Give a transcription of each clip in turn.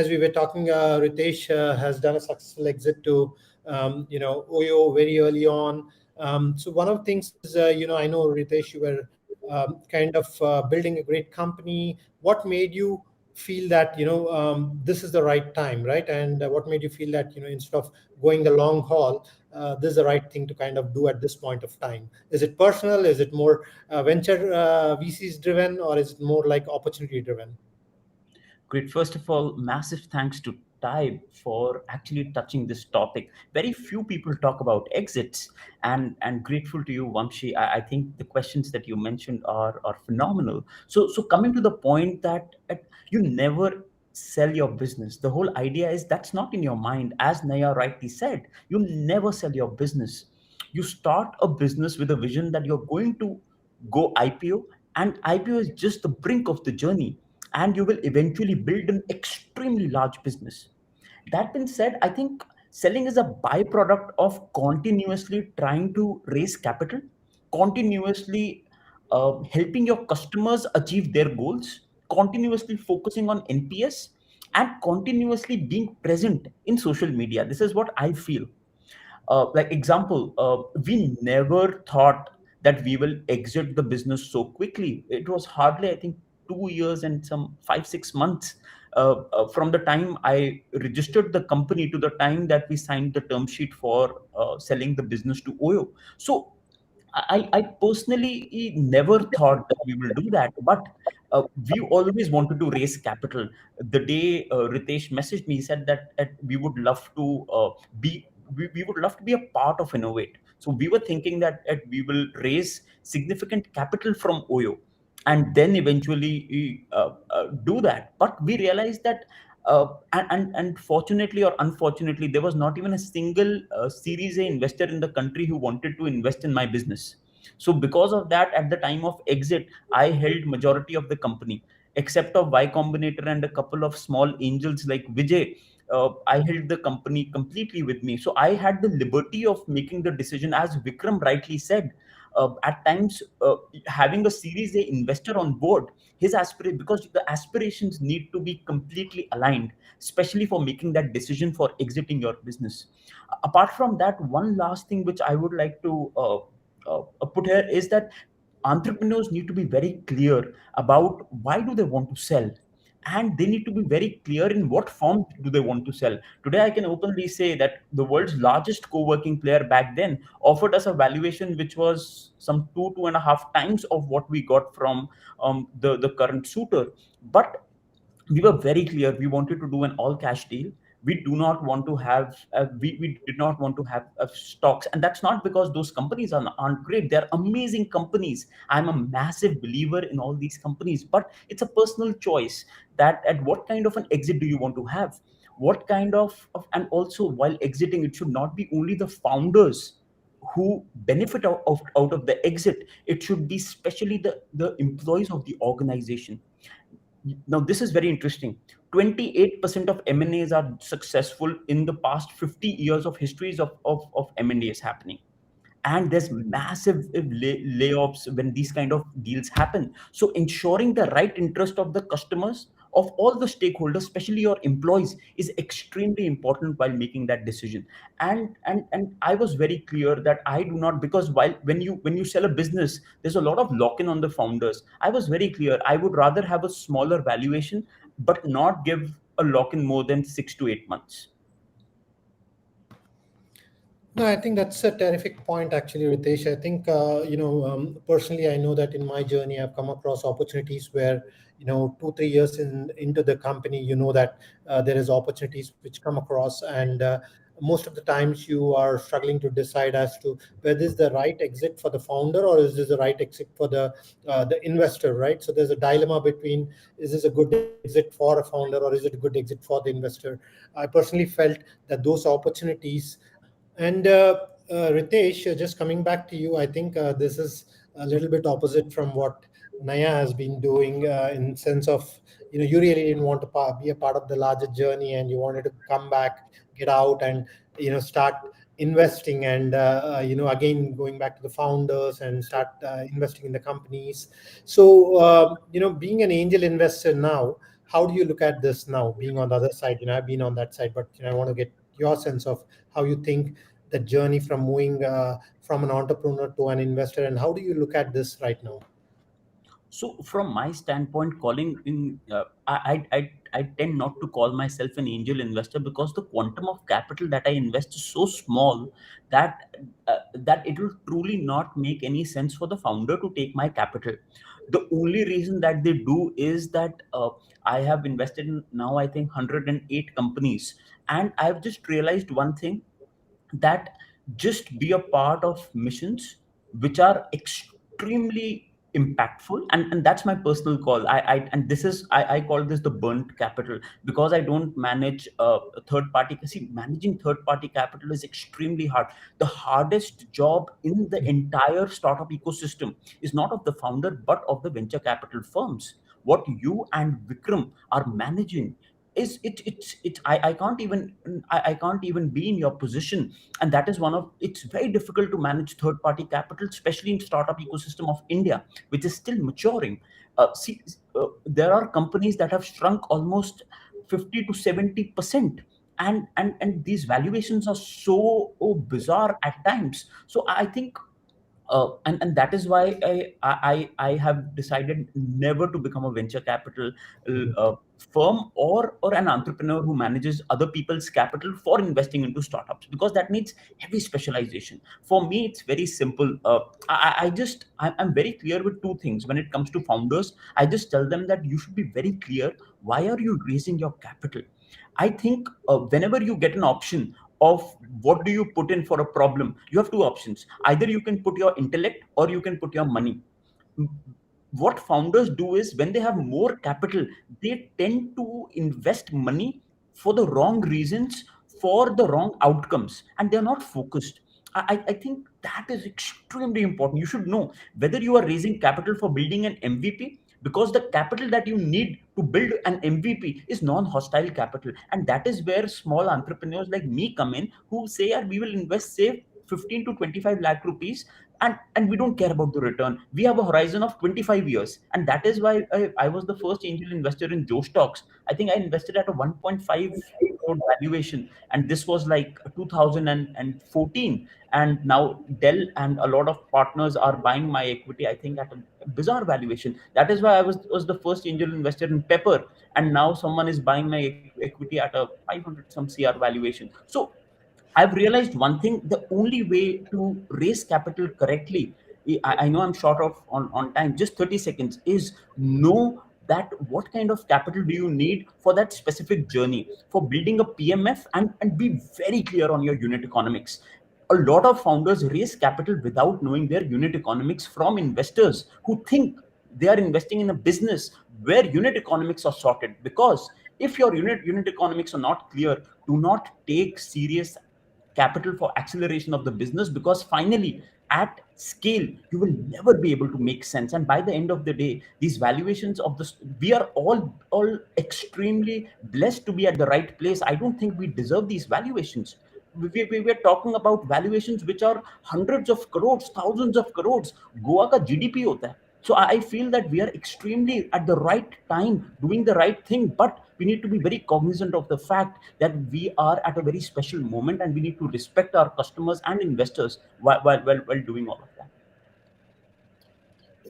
as we were talking, Ritesh has done a successful exit to, Oyo very early on. So one of the things is, I know Ritesh, you were kind of building a great company. What made you feel that this is the right time, right? And what made you feel that instead of going the long haul, this is the right thing to kind of do at this point of time? Is it personal? Is it more venture VCs driven, or is it more like opportunity driven? Great. First of all, massive thanks to Ty for actually touching this topic. Very few people talk about exits, and grateful to you, Vamshi. I think the questions that you mentioned are phenomenal. So coming to the point that you never sell your business. The whole idea is that's not in your mind. As Naya rightly said, you never sell your business. You start a business with a vision that you're going to go IPO, and IPO is just the brink of the journey, and you will eventually build an extremely large business. That being said, I think selling is a byproduct of continuously trying to raise capital, continuously helping your customers achieve their goals, continuously focusing on NPS, and continuously being present in social media. This is what I feel. Like example, we never thought that we will exit the business so quickly. It was hardly, I think, 2 years and some 5 6 months from the time I registered the company to the time that we signed the term sheet for selling the business to Oyo. So I personally never thought that we will do that, but we always wanted to raise capital. The day Ritesh messaged me, he said that we would love to we would love to be a part of Innovate. So we were thinking that we will raise significant capital from Oyo and then eventually do that. But we realized that and fortunately or unfortunately, there was not even a single Series A investor in the country who wanted to invest in my business. So because of that, at the time of exit, I held majority of the company, except of Y Combinator and a couple of small angels like Vijay. I held the company completely with me. So I had the liberty of making the decision, as Vikram rightly said. At times, having a Series A investor on board, his aspiration, because the aspirations need to be completely aligned, especially for making that decision for exiting your business. Apart from that, one last thing which I would like to put here is that entrepreneurs need to be very clear about why do they want to sell, and they need to be very clear in what form do they want to sell. Today I can openly say that the world's largest co-working player back then offered us a valuation which was some 2.5 times of what we got from the current suitor. But we were very clear, we wanted to do an all cash deal. We do not want to have we did not want to have stocks, and that's not because those companies aren't great. They're amazing companies. I'm a massive believer in all these companies, but it's a personal choice that at what kind of an exit do you want to have, what kind of and also while exiting, it should not be only the founders who benefit out of the exit. It should be especially the employees of the organization. Now this is very interesting. 28% of M&As are successful in the past 50 years of histories of M&As happening, and there's massive layoffs when these kind of deals happen. So ensuring the right interest of the customers, of all the stakeholders, especially your employees, is extremely important while making that decision. And I was very clear that I do not, because while when you sell a business, there's a lot of lock-in on the founders. I was very clear, I would rather have a smaller valuation but not give a lock-in more than 6 to 8 months. No, I think that's a terrific point, actually, Ritesh. I think, personally, I know that in my journey, I've come across opportunities where, 2 3 years into the company, that there is opportunities which come across, and most of the times you are struggling to decide as to whether this is the right exit for the founder or is this the right exit for the investor, right? So there's a dilemma between, is this a good exit for a founder or is it a good exit for the investor? I personally felt that those opportunities. And Ritesh, just coming back to you, I think this is a little bit opposite from what Naya has been doing, in sense of, you really didn't want to be a part of the larger journey, and you wanted to come back, get out, and start investing, and again going back to the founders and start investing in the companies. So being an angel investor now, How do you look at this now, being on the other side? I've been on that side, but I want to get your sense of how you think the journey from moving from an entrepreneur to an investor, and how do you look at this right now? So from my standpoint, calling in, I tend not to call myself an angel investor because the quantum of capital that I invest is so small that that it will truly not make any sense for the founder to take my capital. The only reason that they do is that I have invested in now I think 108 companies, and I've just realized one thing, that just be a part of missions which are extremely impactful, and that's my personal call. And this is I call this the burnt capital, because I don't manage a third party. See, managing third party capital is extremely hard. The hardest job in the entire startup ecosystem is not of the founder but of the venture capital firms. What you and Vikram are managing is I can't even I can't even be in your position. And that is one of, it's very difficult to manage third party capital, especially in startup ecosystem of India, which is still maturing. See, there are companies that have shrunk almost 50 to 70%, and these valuations are so bizarre at times. So I think and that is why I have decided never to become a venture capital firm, or an entrepreneur who manages other people's capital for investing into startups, because that needs heavy specialization. For me, it's very simple. I'm very clear with two things when it comes to founders. I just tell them that you should be very clear, why are you raising your capital? I think whenever you get an option of what do you put in for a problem, you have two options. Either you can put your intellect or you can put your money. What founders do is, when they have more capital, they tend to invest money for the wrong reasons, for the wrong outcomes, and they're not focused. I think that is extremely important. You should know whether you are raising capital for building an MVP, because the capital that you need to build an MVP is non-hostile capital. And that is where small entrepreneurs like me come in, who say, "Yeah, we will invest, say, 15 to 25 lakh rupees, and we don't care about the return. We have a horizon of 25 years." And that is why I was the first angel investor in Joe Stocks. I think I invested at a 1.5 crore valuation, and this was like 2014. And now Dell and a lot of partners are buying my equity, I think, at a bizarre valuation. That is why I was the first angel investor in Pepper, and now someone is buying my equity at a 500 some CR valuation. So I've realized one thing: the only way to raise capital correctly, I know I'm short of on time, just 30 seconds, is know that what kind of capital do you need for that specific journey, for building a PMF, and be very clear on your unit economics. A lot of founders raise capital without knowing their unit economics from investors who think they are investing in a business where unit economics are sorted. Because if your unit economics are not clear, do not take serious capital for acceleration of the business, because finally at scale you will never be able to make sense. And by the end of the day, these valuations of this, we are all extremely blessed to be at the right place. I don't think we deserve these valuations. We are talking about valuations which are hundreds of crores, thousands of crores. Goa ka GDP hota hai. So I feel that we are extremely at the right time doing the right thing, but we need to be very cognizant of the fact that we are at a very special moment, and we need to respect our customers and investors while doing all of that.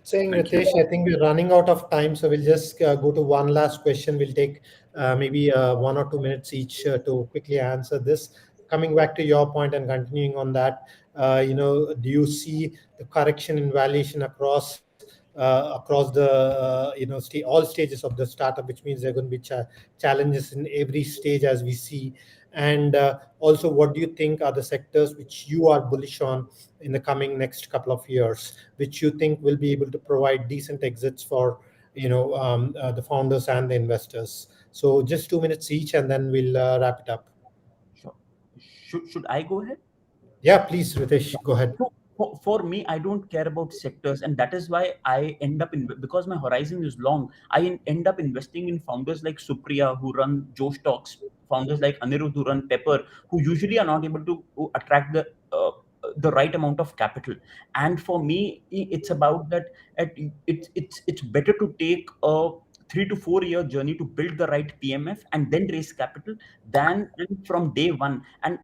Saying, Thank you. Ritesh, I think we're running out of time, so we'll just go to one last question. We'll take maybe 1 or 2 minutes each to quickly answer this. Coming back to your point and continuing on that, do you see the correction in valuation across the all stages of the startup, which means there are going to be challenges in every stage as we see? And also, what do you think are the sectors which you are bullish on in the coming next couple of years, which you think will be able to provide decent exits for the founders and the investors? So just 2 minutes each, and then we'll wrap it up. Sure. Should I go ahead? Yeah, please, Ritesh, go ahead. So for me, I don't care about sectors, and that is why I end up in, because my horizon is long. End up investing in founders like Supriya, who run Joe Stocks, founders like Anirudh, who run Pepper, who usually are not able to attract the right amount of capital. And for me, it's about that. It's better to take a 3 to 4 year journey to build the right PMF and then raise capital than from day one. And